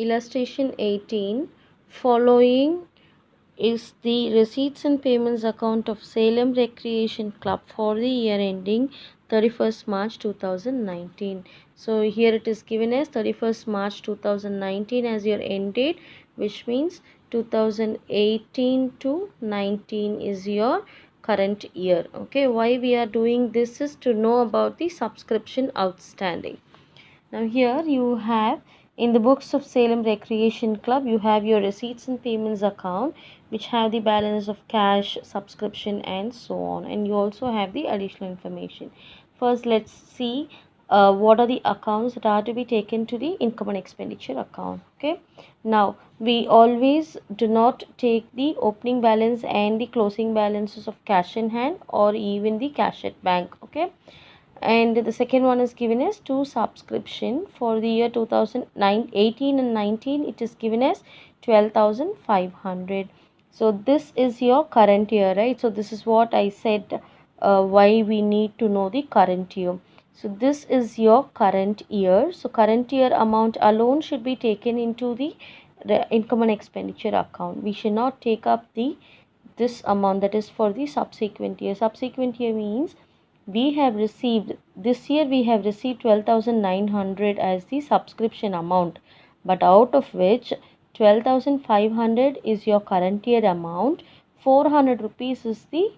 Illustration 18. Following is the receipts and payments account of Salem Recreation Club for the year ending 31st March 2019. So here it is given as 31st March 2019 as your end date, which means 2018 to 19 is your current year. Okay, why we are doing this is to know about the subscription outstanding. Now here you have, in the books of Salem Recreation Club, you have your receipts and payments account, which have the balance of cash, subscription and so on, and you also have the additional information. First let's see what are the accounts that are to be taken to the income and expenditure account. Okay, now we always do not take the opening balance and the closing balances of cash in hand or even the cash at bank. Okay, and the second one is given as to subscription for the year 2018 and 19. It is given as 12,500. So this is your current year, right? So this is what I said, why we need to know the current year. So this is your current year. So current year amount alone should be taken into the income and expenditure account. We should not take up this amount that is for the subsequent year. Subsequent year means we have received, this year we have received 12,900 as the subscription amount, but out of which 12,500 is your current year amount, 400 rupees is the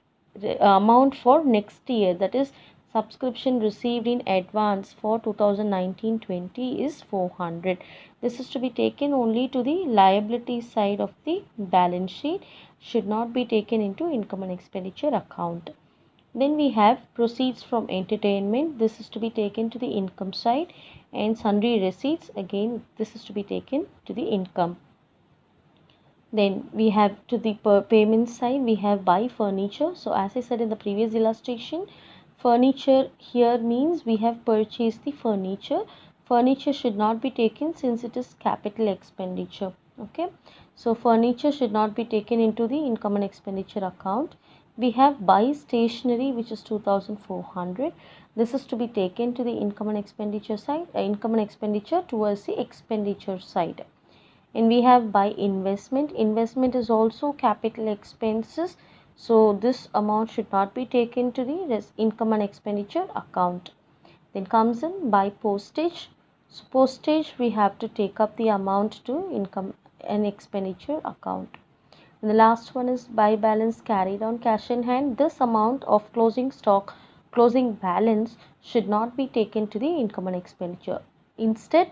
amount for next year, that is subscription received in advance for 2019-20 is 400. This is to be taken only to the liability side of the balance sheet, should not be taken into income and expenditure account. Then we have proceeds from entertainment. This is to be taken to the income side, and sundry receipts, again this is to be taken to the income. Then we have to the payment side, we have buy furniture. So as I said in the previous illustration, furniture here means we have purchased the furniture. Furniture should not be taken since it is capital expenditure. Okay, so furniture should not be taken into the income and expenditure account. We have buy stationery, which is 2,400. This is to be taken to the income and expenditure side, income and expenditure towards the expenditure side. And we have buy investment. Investment is also capital expenses, so this amount should not be taken to the income and expenditure account. Then comes in buy postage. So postage we have to take up the amount to income and expenditure account. And the last one is buy balance carried on cash in hand. This amount of closing stock, closing balance should not be taken to the income and expenditure. Instead,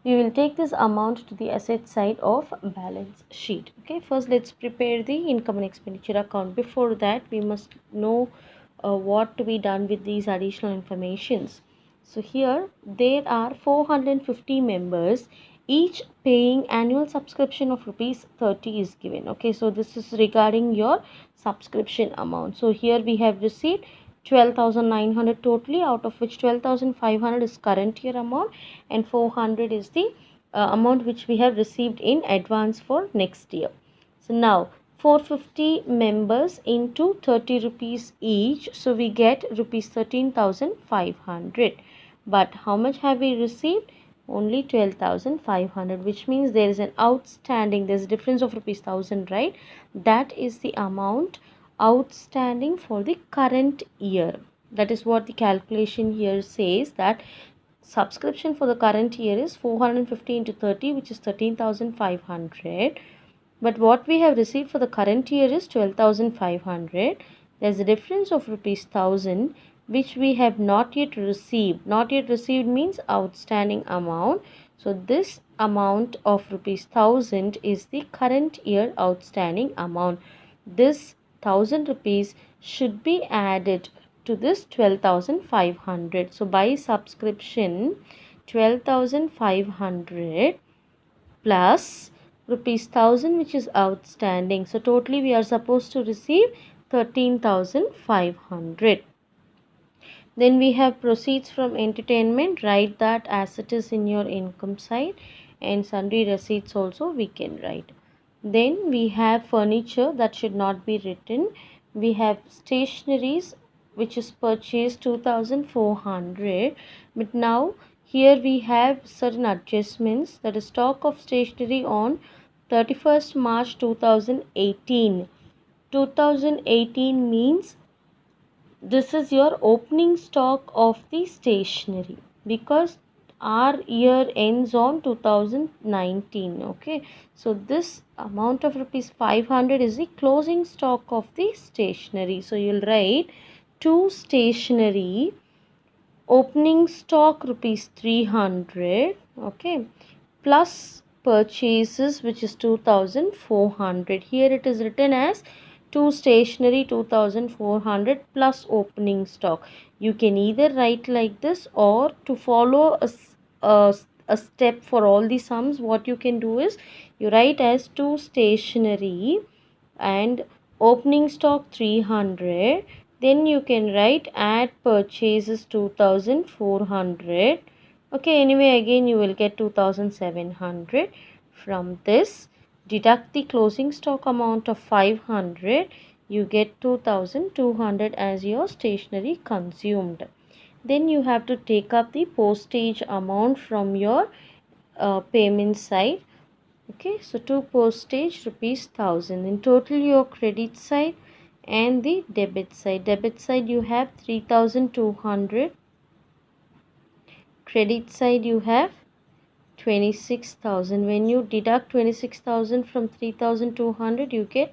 we will take this amount to the asset side of balance sheet. Okay, first let's prepare the income and expenditure account. Before that, we must know what to be done with these additional informations. So here there are 450 members, each paying annual subscription of rupees 30 is given. Okay, so this is regarding your subscription amount. So here we have received 12,900 totally, out of which 12,500 is current year amount and 400 is the amount which we have received in advance for next year. So now 450 members into 30 rupees each, so we get rupees 13,500. But how much have we received? Only 12,500, which means there is an outstanding, there's a difference of rupees 1,000, right? That is the amount outstanding for the current year. That is what the calculation here says, that subscription for the current year is 450 into 30, which is 13,500. But what we have received for the current year is 12,500. There's a difference of rupees 1,000 which we have not yet received. Not yet received means outstanding amount. So this amount of rupees 1,000 is the current year outstanding amount. This 1,000 rupees should be added to this 12,500. So by subscription, 12,500 plus rupees 1,000 which is outstanding. So totally we are supposed to receive 13,500. Then we have proceeds from entertainment. Write that as it is in your income side, and sundry receipts also we can write. Then we have furniture, that should not be written. We have stationeries which is purchased 2,400, but now Here we have certain adjustments, that is stock of stationery on 31st March 2018. 2018 means this is your opening stock of the stationery, because our year ends on 2019. Okay, so this amount of rupees 500 is the closing stock of the stationery. So you'll write to stationery opening stock rupees 300, okay, plus purchases, which is 2400. Here it is written as to stationery 2400 plus opening stock. You can either write like this, or to follow a step for all the sums, what you can do is you write as to stationery and opening stock 300, then you can write add purchases 2400. Okay, anyway, again you will get 2700. From this, deduct the closing stock amount of 500, you get 2200 as your stationery consumed. Then you have to take up the postage amount from your payment side. Okay, so to postage rupees 1000. In total, your credit side and the debit side. Debit side you have 3200. Credit side you have 26,000. When you deduct 26,000 from 3,200, you get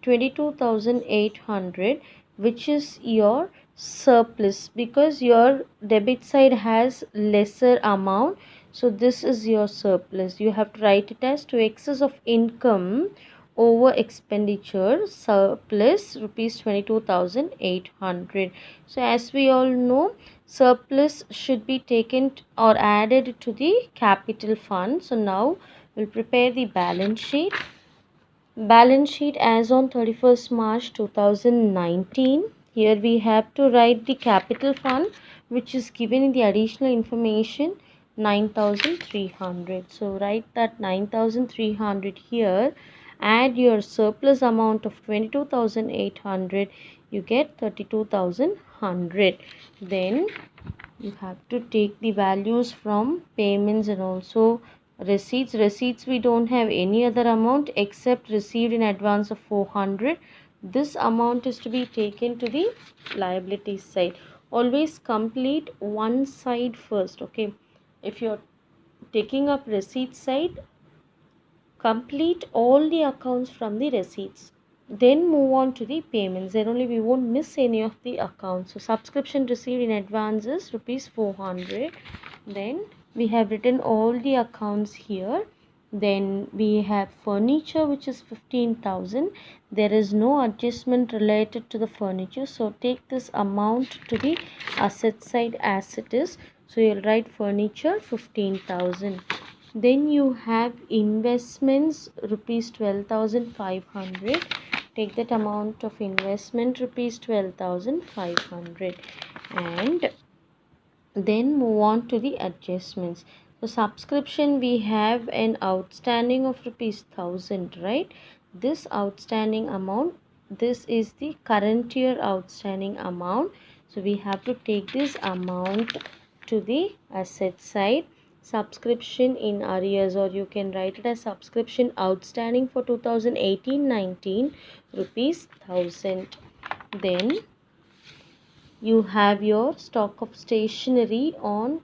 22,800, which is your surplus, because your debit side has lesser amount. So this is your surplus. You have to write it as to excess of income over expenditure surplus rupees 22,800. So as we all know, surplus should be taken or added to the capital fund. So now we'll prepare the balance sheet. Balance sheet as on 31st March 2019. Here we have to write the capital fund, which is given in the additional information 9300. So write that 9300 here, add your surplus amount of 22,800, you get 32,100. Then you have to take the values from payments and also receipts. We don't have any other amount except received in advance of 400. This amount is to be taken to the liability side. Always complete one side first. Okay, if you're taking up receipt side, complete all the accounts from the receipts, then move on to the payments. Then only we won't miss any of the accounts. So subscription received in advance is rupees 400. Then we have written all the accounts here. Then we have furniture, which is 15,000. There is no adjustment related to the furniture, so take this amount to the asset side as it is. So you'll write furniture 15,000. Then you have investments rupees 12,500. Take that amount of investment rupees 12,500, and then move on to the adjustments. So subscription, we have an outstanding of rupees 1000, right? This outstanding amount, this is the current year outstanding amount, so we have to take this amount to the asset side. Subscription in arrears, or you can write it as subscription outstanding for 2018-19 rupees 1000. Then you have your stock of stationery on,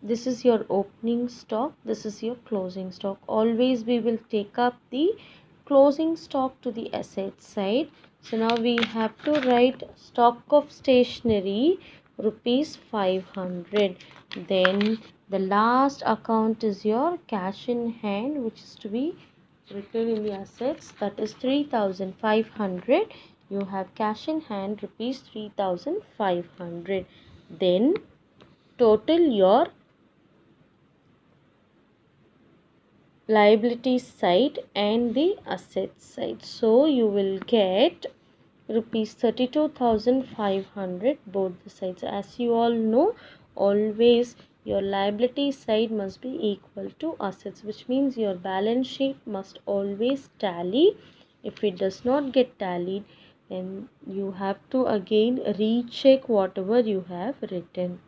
this is your opening stock, this is your closing stock. Always we will take up the closing stock to the asset side. So now we have to write stock of stationery rupees 500. Then the last account is your cash in hand, which is to be written in the assets, that is 3,500. You have cash in hand rupees 3,500. Then total your liability side and the asset side. So you will get rupees 32,500 both the sides. As you all know, always your liability side must be equal to assets, which means your balance sheet must always tally. If it does not get tallied, then you have to again recheck whatever you have written.